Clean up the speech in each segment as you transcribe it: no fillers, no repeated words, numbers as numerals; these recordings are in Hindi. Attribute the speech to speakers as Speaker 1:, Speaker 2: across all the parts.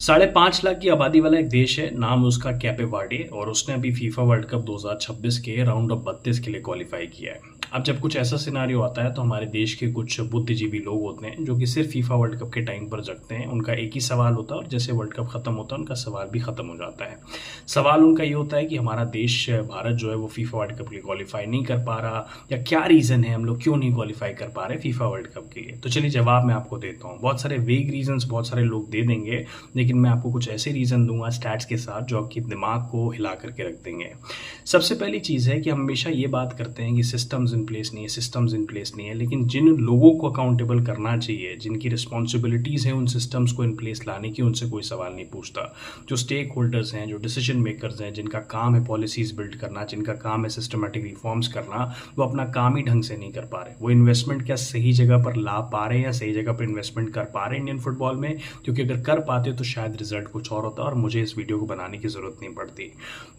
Speaker 1: 5.5 लाख की आबादी वाला एक देश है, नाम उसका कैपे वर्डे, और उसने अभी फीफा वर्ल्ड कप 2026 के राउंड ऑफ 32 के लिए क्वालिफाई किया है। अब जब कुछ ऐसा सिनारियो आता है तो हमारे देश के कुछ बुद्धिजीवी लोग होते हैं जो कि सिर्फ फीफा वर्ल्ड कप के टाइम पर जगते हैं। उनका एक ही सवाल होता है और जैसे वर्ल्ड कप खत्म होता है उनका सवाल भी खत्म हो जाता है। सवाल उनका ये होता है कि हमारा देश भारत जो है वो फीफा वर्ल्ड कप के लिए क्वालिफाई नहीं कर पा रहा, या क्या रीज़न है हम लोग क्यों नहीं क्वालिफाई कर पा रहे फीफा वर्ल्ड कप के लिए। तो चलिए जवाब मैं आपको देता हूँ। बहुत सारे वेग रीजंस बहुत सारे लोग दे देंगे, लेकिन मैं आपको कुछ ऐसे रीज़न दूंगा स्टैट्स के साथ जो आपके दिमाग को हिला करके रख देंगे। सबसे पहली चीज़ है कि हम हमेशा ये बात करते हैं कि सिस्टम्स इन प्लेस नहीं है, सिस्टम्स इन प्लेस नहीं है, लेकिन जिन लोगों को अकाउंटेबल करना चाहिए, जिनकी रिस्पॉन्सिबिलिटीज़ हैं उन सिस्टम्स को इन प्लेस लाने की, उनसे कोई सवाल नहीं पूछता। जो स्टेक होल्डर्स हैं, जो डिसीजन मेकर्स हैं, जिनका काम है पॉलिसीज़ बिल्ड करना, जिनका काम है सिस्टमेटिक रिफॉर्म्स करना, वो अपना काम ही ढंग से नहीं कर पा रहे। वो इन्वेस्टमेंट क्या सही जगह पर ला पा रहे हैं या सही जगह पर इन्वेस्टमेंट कर पा रहे हैं इंडियन फुटबॉल में, क्योंकि अगर कर पाते तो शायद रिजल्ट कुछ और होता और मुझे इस वीडियो को बनाने की ज़रूरत नहीं पड़ती।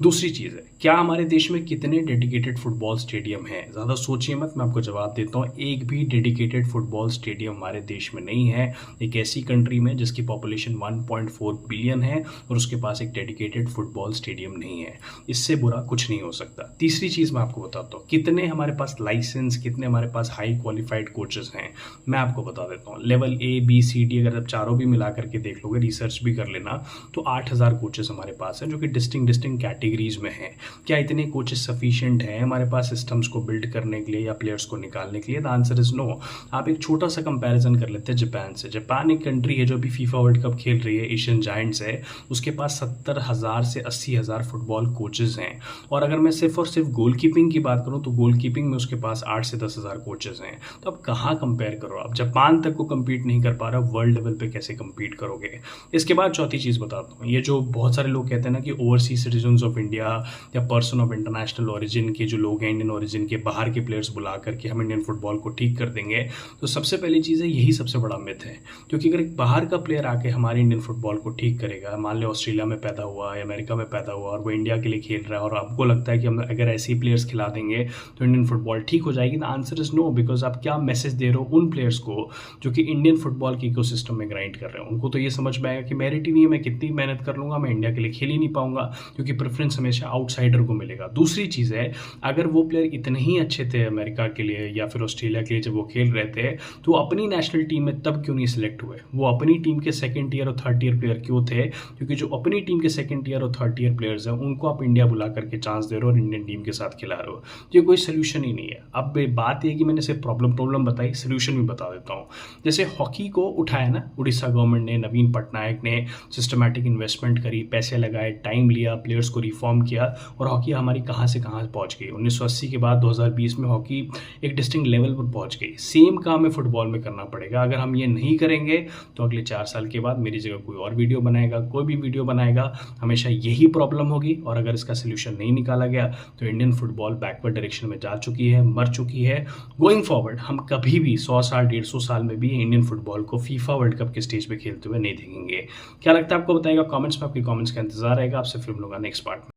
Speaker 1: दूसरी चीज़ है, क्या हमारे देश में कितने डेडिकेटेड फुटबॉल स्टेडियम हैं? ज़्यादा सोचिए मत, मैं आपको जवाब देता हूँ। एक भी डेडिकेटेड फुटबॉल स्टेडियम हमारे देश में नहीं है। एक ऐसी कंट्री में जिसकी पॉपुलेशन 1.4 बिलियन है और उसके पास एक डेडिकेटेड फुटबॉल स्टेडियम नहीं है। इससे बुरा कुछ नहीं हो सकता। तीसरी चीज़ मैं आपको बताता हूँ, कितने हमारे पास लाइसेंस, कितने हमारे पास हाई क्वालिफाइड कोचेस हैं, मैं आपको बता देता हूँ। Level A B C D अगर आप चारों भी मिला करके देख लोगे, रिसर्च भी कर लेना, तो 8,000 कोचेस हमारे पास हैं जो कि डिस्टिंक्ट कैटेगरीज में हैं। क्या इतने कोचेस सफिशिएंट हैं हमारे पास सिस्टम्स को बिल्ड करने के लिए या प्लेयर्स को निकालने के लिए? The answer is no. आप एक छोटा सा कंपैरिजन कर लेते हैं जापान से। जापान एक कंट्री है जो भी फीफा वर्ल्ड कप खेल रही है, एशियन जायंट्स है। उसके पास 70,000 से 80,000 फुटबॉल कोचेस हैं। और अगर मैं सिर्फ और सिर्फ गोल कीपिंग की बात करूं तो गोल कीपिंग में उसके पास 8 से 10,000 कोचेस हैं। तो अब कहाँ कंपेयर करो? आप जापान तक को compete नहीं कर पा रहा, वर्ल्ड लेवल पे कैसे compete करोगे? इसके बाद चौथी चीज़ बताता हूँ। ये जो बहुत सारे लोग कहते हैं ना कि ओवरसीज सिटीजन्स ऑफ इंडिया या पर्सन ऑफ इंटरनेशनल ओरिजिन के जो लोग हैं, इंडियन ओरिजिन के बाहर के प्लेयर्स बुला करके हम इंडियन फुटबॉल को ठीक कर देंगे, तो सबसे पहली चीज़ है, यही सबसे बड़ा मिथ है। क्योंकि अगर एक बाहर का प्लेयर आके हमारे इंडियन फुटबॉल को ठीक करेगा, मान लो ऑस्ट्रेलिया में पैदा हुआ या अमेरिका में पैदा हुआ और वो इंडिया के लिए खेल रहा है, और आपको लगता है कि हम अगर ऐसे ही प्लेयर्स खिला देंगे तो इंडियन फुटबॉल ठीक हो जाएगी, the answer is no. Because आप क्या मैसेज दे रहे हो उन प्लेयर्स को जो कि इंडियन फुटबॉल के इकोसिस्टम में ग्राइंड कर रहे हैं? उनको तो ये समझ में आएगा कि मेरिट ही नहीं है, मैं कितनी मेहनत कर लूंगा, मैं इंडिया के लिए खेल ही नहीं पाऊंगा, क्योंकि प्रेफरेंस हमेशा आउटसाइडर को मिलेगा। दूसरी चीज़ है, अगर वो प्लेयर इतने ही अच्छे थे अमेरिका के लिए या फिर ऑस्ट्रेलिया के लिए जब वो खेल रहे थे, तो अपनी नेशनल टीम में तब क्यों नहीं सिलेक्ट हुए? वो अपनी टीम के सेकंड टीयर और थर्ड टीयर प्लेयर क्यों थे? क्योंकि जो अपनी टीम के सेकंड टीयर और थर्ड टीयर प्लेयर्स हैं उनको आप इंडिया बुला करके चांस दे रहे हो और इंडियन टीम के साथ खिला रहे हो। ये कोई सोल्यूशन ही नहीं है। अब बात यह कि मैंने सिर्फ प्रॉब्लम बताई, सोल्यूशन भी बता देता हूँ। जैसे हॉकी को उठाया ना उड़ीसा गवर्नमेंट ने, नवीन पटनायक ने सिस्टमैटिक इन्वेस्टमेंट करी, पैसे लगाए, टाइम लिया, प्लेयर्स को रिफॉर्म किया, और हॉकी हमारी कहाँ से कहाँ पहुँच गई। 1980 के बाद 2020 में हॉकी एक डिस्टिंक्ट लेवल पर पहुँच गई। सेम काम हमें फुटबॉल में करना पड़ेगा। अगर हम ये नहीं करेंगे तो अगले 4 साल के बाद मेरी जगह कोई और वीडियो बनाएगा, कोई भी वीडियो बनाएगा, हमेशा यही प्रॉब्लम होगी। और अगर इसका सोल्यूशन नहीं निकाला गया तो इंडियन फुटबॉल बैकवर्ड डायरेक्शन में जा चुकी है, मर चुकी है। गोइंग फॉरवर्ड हम कभी भी 100 साल 150 साल में भी इंडियन फुटबॉल को फीफा वर्ल्ड कप के स्टेज पे खेलते हुए नहीं देखेंगे। क्या लगता है आपको? बताएगा कमेंट्स में। आपके कमेंट्स का इंतजार रहेगा। आपसे फिर मिलूंगा नेक्स्ट पार्ट में।